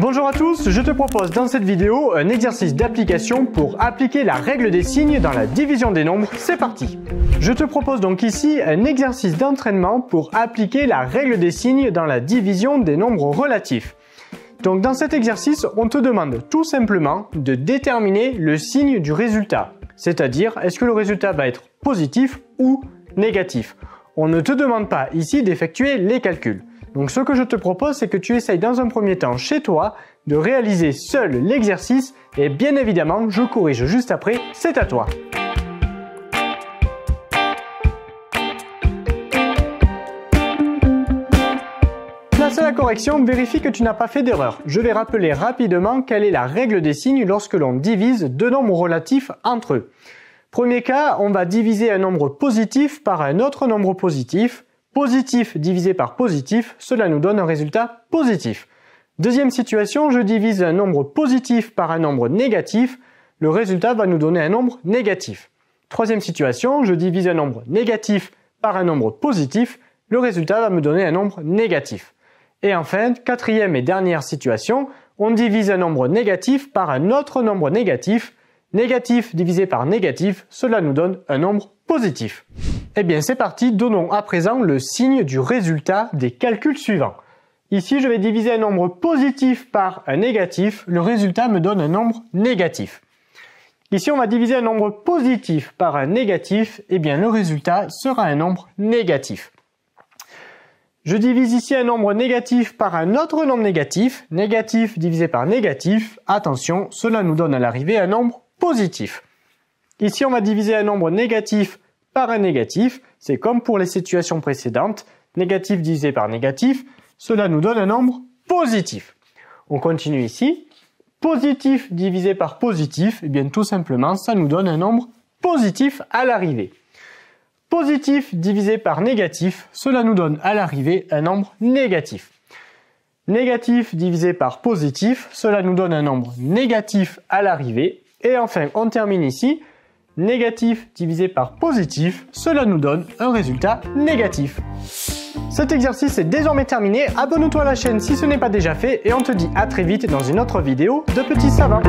Bonjour à tous, je te propose dans cette vidéo un exercice d'application pour appliquer la règle des signes dans la division des nombres. C'est parti! Je te propose donc ici un exercice d'entraînement pour appliquer la règle des signes dans la division des nombres relatifs. Donc dans cet exercice, on te demande tout simplement de déterminer le signe du résultat. C'est-à-dire, est-ce que le résultat va être positif ou négatif? On ne te demande pas ici d'effectuer les calculs. Donc ce que je te propose, c'est que tu essayes dans un premier temps chez toi de réaliser seul l'exercice et bien évidemment, je corrige juste après, c'est à toi. Place à la correction, vérifie que tu n'as pas fait d'erreur. Je vais rappeler rapidement quelle est la règle des signes lorsque l'on divise deux nombres relatifs entre eux. Premier cas, on va diviser un nombre positif par un autre nombre positif. Positif divisé par positif, cela nous donne un résultat positif. Deuxième situation, je divise un nombre positif par un nombre négatif. Le résultat va nous donner un nombre négatif. Troisième situation, je divise un nombre négatif par un nombre positif. Le résultat va me donner un nombre négatif. Et enfin, quatrième et dernière situation, on divise un nombre négatif par un autre nombre négatif. Négatif divisé par négatif, cela nous donne un nombre positif. Eh bien c'est parti, donnons à présent le signe du résultat des calculs suivants. Ici je vais diviser un nombre positif par un négatif, le résultat me donne un nombre négatif. Ici on va diviser un nombre positif par un négatif, eh bien le résultat sera un nombre négatif. Je divise ici un nombre négatif par un autre nombre négatif, négatif divisé par négatif, attention, cela nous donne à l'arrivée un nombre positif. Ici on va diviser un nombre négatif par un négatif, c'est comme pour les situations précédentes, négatif divisé par négatif, cela nous donne un nombre positif. On continue ici, positif divisé par positif, et bien tout simplement ça nous donne un nombre positif à l'arrivée. Positif divisé par négatif, cela nous donne à l'arrivée un nombre négatif. Négatif divisé par positif, cela nous donne un nombre négatif à l'arrivée. Et enfin, on termine ici, négatif divisé par positif, cela nous donne un résultat négatif. Cet exercice est désormais terminé, abonne-toi à la chaîne si ce n'est pas déjà fait et on te dit à très vite dans une autre vidéo de Petit Savant.